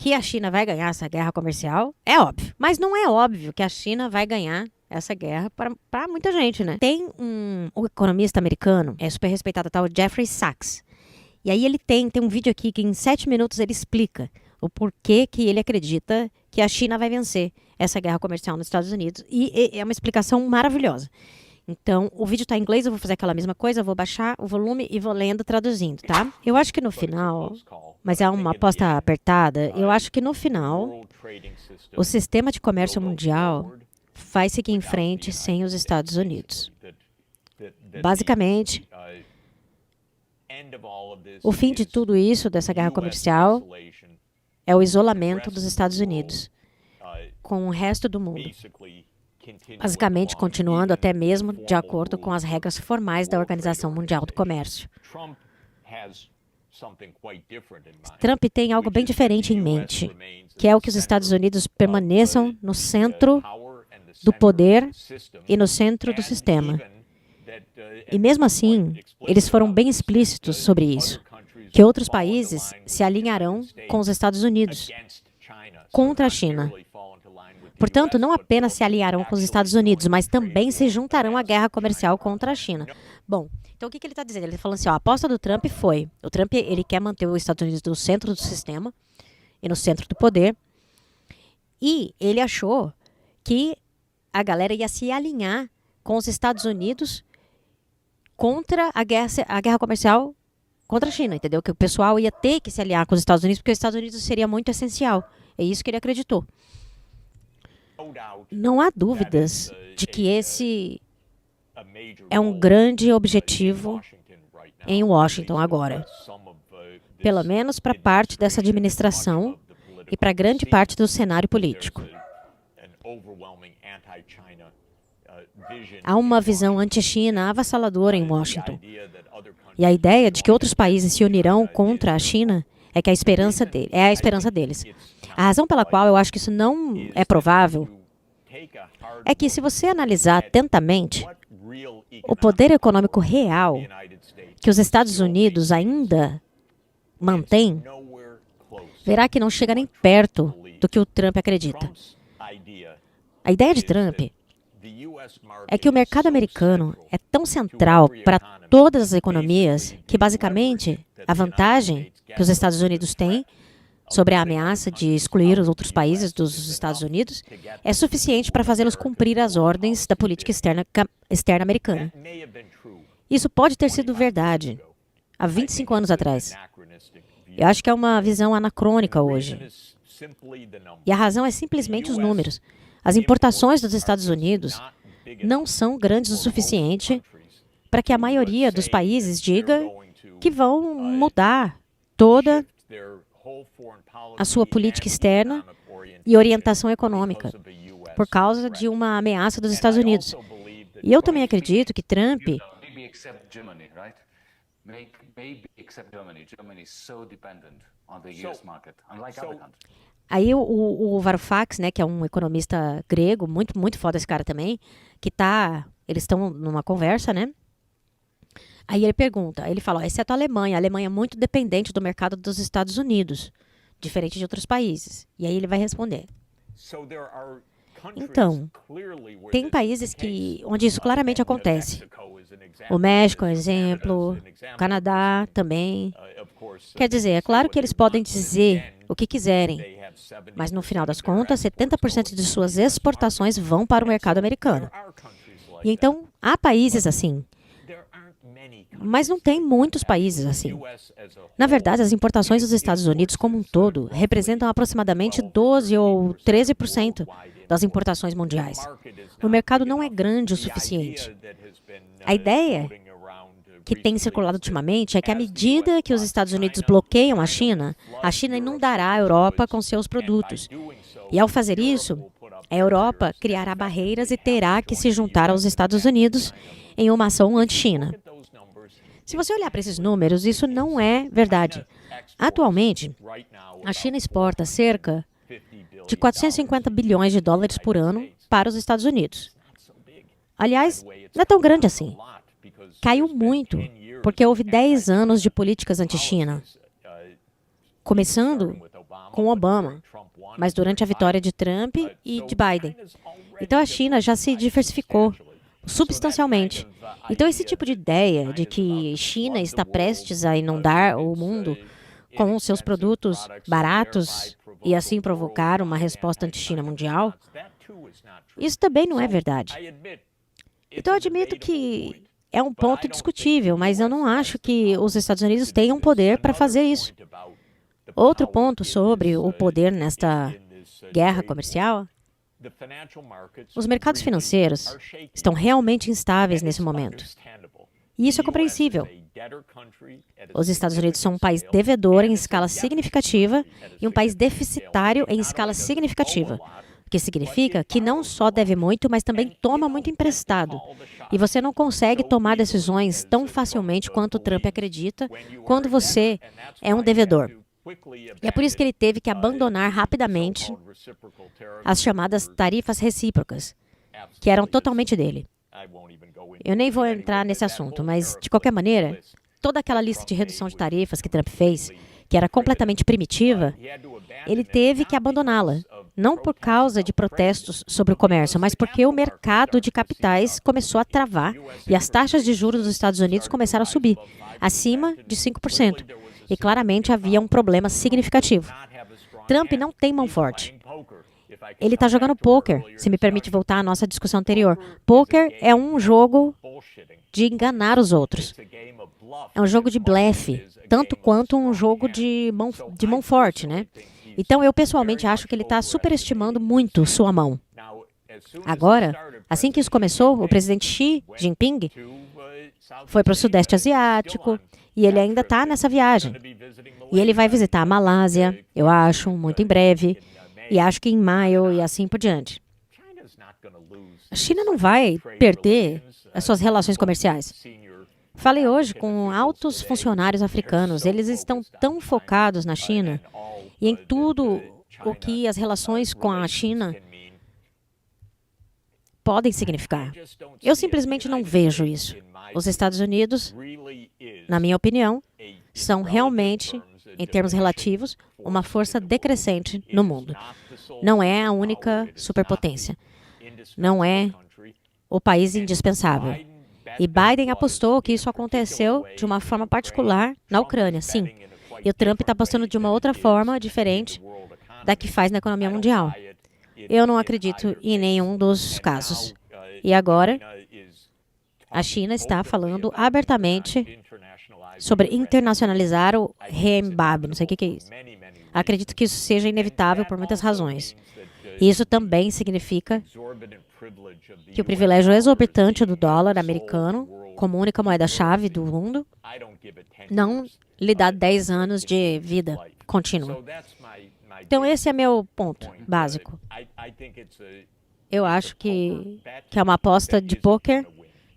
que a China vai ganhar essa guerra comercial, é óbvio. Mas não é óbvio que a China vai ganhar essa guerra para muita gente, né? Tem um economista americano, super respeitado, tal, Jeffrey Sachs. E aí ele tem um vídeo aqui que em 7 minutos ele explica o porquê que ele acredita que a China vai vencer essa guerra comercial nos Estados Unidos. E é uma explicação maravilhosa. Então, o vídeo está em inglês, eu vou fazer aquela mesma coisa, eu vou baixar o volume e vou lendo, traduzindo, tá? Eu acho que no final, mas é uma aposta apertada, eu acho que no final, o sistema de comércio mundial vai seguir em frente sem os Estados Unidos. Basicamente, o fim de tudo isso, dessa guerra comercial, é o isolamento dos Estados Unidos com o resto do mundo. Basicamente, continuando até mesmo de acordo com as regras formais da Organização Mundial do Comércio. Trump tem algo bem diferente em mente, que é o que os Estados Unidos permaneçam no centro do poder e no centro do sistema. E mesmo assim, eles foram bem explícitos sobre isso, que outros países se alinharão com os Estados Unidos contra a China. Portanto, não apenas se aliarão com os Estados Unidos, mas também se juntarão à guerra comercial contra a China. Bom, então o que ele está dizendo? Ele está falando assim, a aposta do Trump foi, o Trump ele quer manter os Estados Unidos no centro do sistema e no centro do poder, e ele achou que a galera ia se alinhar com os Estados Unidos contra a guerra comercial contra a China, entendeu? Que o pessoal ia ter que se aliar com os Estados Unidos, porque os Estados Unidos seria muito essencial. É isso que ele acreditou. Não há dúvidas de que esse é um grande objetivo em Washington agora. Pelo menos para parte dessa administração e para grande parte do cenário político. Há uma visão anti-China avassaladora em Washington. E a ideia de que outros países se unirão contra a China é a esperança deles. A razão pela qual eu acho que isso não é provável é que, se você analisar atentamente o poder econômico real que os Estados Unidos ainda mantém, verá que não chega nem perto do que o Trump acredita. A ideia de Trump é que o mercado americano é tão central para todas as economias que, basicamente, a vantagem que os Estados Unidos têm sobre a ameaça de excluir os outros países dos Estados Unidos é suficiente para fazê-los cumprir as ordens da política externa americana. Isso pode ter sido verdade há 25 anos atrás. Eu acho que é uma visão anacrônica hoje. E a razão é simplesmente os números. As importações dos Estados Unidos não são grandes o suficiente para que a maioria dos países diga que vão mudar toda a sua política externa e orientação econômica por causa de uma ameaça dos Estados Unidos. E eu também acredito que Trump aí o Varoufakis, né, que é um economista grego, muito foda esse cara também, eles estão numa conversa, né? Aí ele pergunta, ele fala, exceto a Alemanha é muito dependente do mercado dos Estados Unidos, diferente de outros países. E aí ele vai responder. Então, tem países onde isso claramente acontece. O México é um exemplo, o Canadá também. Quer dizer, é claro que eles podem dizer o que quiserem, mas no final das contas, 70% de suas exportações vão para o mercado americano. E então, há países assim, mas não tem muitos países assim. Na verdade, as importações dos Estados Unidos como um todo representam aproximadamente 12 ou 13% das importações mundiais. O mercado não é grande o suficiente. A ideia que tem circulado ultimamente é que, à medida que os Estados Unidos bloqueiam a China inundará a Europa com seus produtos. E, ao fazer isso, a Europa criará barreiras e terá que se juntar aos Estados Unidos em uma ação anti-China. Se você olhar para esses números, isso não é verdade. Atualmente, a China exporta cerca de 450 bilhões de dólares por ano para os Estados Unidos. Aliás, não é tão grande assim. Caiu muito, porque houve 10 anos de políticas anti-China. Começando com Obama, mas durante a vitória de Trump e de Biden. Então a China já se diversificou substancialmente. Então esse tipo de ideia de que China está prestes a inundar o mundo com seus produtos baratos e assim provocar uma resposta anti-China mundial, isso também não é verdade. Então eu admito que é um ponto discutível, mas eu não acho que os Estados Unidos tenham poder para fazer isso. Outro ponto sobre o poder nesta guerra comercial: os mercados financeiros estão realmente instáveis nesse momento. E isso é compreensível. Os Estados Unidos são um país devedor em escala significativa e um país deficitário em escala significativa, o que significa que não só deve muito, mas também toma muito emprestado. E você não consegue tomar decisões tão facilmente quanto Trump acredita quando você é um devedor. E é por isso que ele teve que abandonar rapidamente as chamadas tarifas recíprocas, que eram totalmente dele. Eu nem vou entrar nesse assunto, mas, de qualquer maneira, toda aquela lista de redução de tarifas que Trump fez, que era completamente primitiva, ele teve que abandoná-la. Não por causa de protestos sobre o comércio, mas porque o mercado de capitais começou a travar e as taxas de juros dos Estados Unidos começaram a subir, acima de 5%. E claramente havia um problema significativo. Trump não tem mão forte. Ele está jogando pôquer, se me permite voltar à nossa discussão anterior. Pôquer é um jogo de enganar os outros. É um jogo de blefe, tanto quanto um jogo de mão forte, né? Então, eu pessoalmente acho que ele está superestimando muito sua mão. Agora, assim que isso começou, o presidente Xi Jinping foi para o Sudeste Asiático e ele ainda está nessa viagem. E ele vai visitar a Malásia, eu acho, muito em breve, e acho que em maio e assim por diante. A China não vai perder as suas relações comerciais. Falei hoje com altos funcionários africanos, eles estão tão focados na China e em tudo o que as relações com a China podem significar. Eu simplesmente não vejo isso. Os Estados Unidos, na minha opinião, são realmente, em termos relativos, uma força decrescente no mundo. Não é a única superpotência. Não é o país indispensável. E Biden apostou que isso aconteceu de uma forma particular na Ucrânia, sim. E o Trump está apostando de uma outra forma, diferente da que faz na economia mundial. Eu não acredito em nenhum dos casos. E agora, a China está falando abertamente sobre internacionalizar o renminbi, não sei o que é isso. Acredito que isso seja inevitável por muitas razões. E isso também significa que o privilégio exorbitante do dólar americano, como única moeda-chave do mundo, não lhe dá 10 anos de vida contínua. Então, esse é meu ponto básico. Eu acho que é uma aposta de pôquer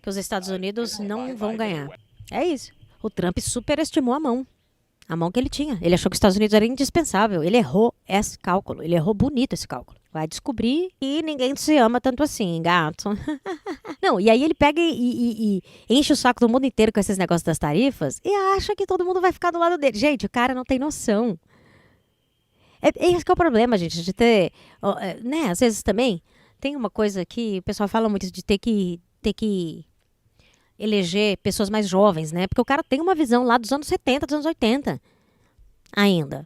que os Estados Unidos não vão ganhar. É isso. O Trump superestimou a mão que ele tinha. Ele achou que os Estados Unidos era indispensável. Ele errou esse cálculo. Ele errou bonito esse cálculo. Vai descobrir que ninguém se ama tanto assim, gato. Não, e aí ele pega e enche o saco do mundo inteiro com esses negócios das tarifas e acha que todo mundo vai ficar do lado dele. Gente, o cara não tem noção. Esse que é o problema, gente, de ter... né, às vezes também tem uma coisa que o pessoal fala muito de ter que eleger pessoas mais jovens, né? Porque o cara tem uma visão lá dos anos 70, dos anos 80 ainda.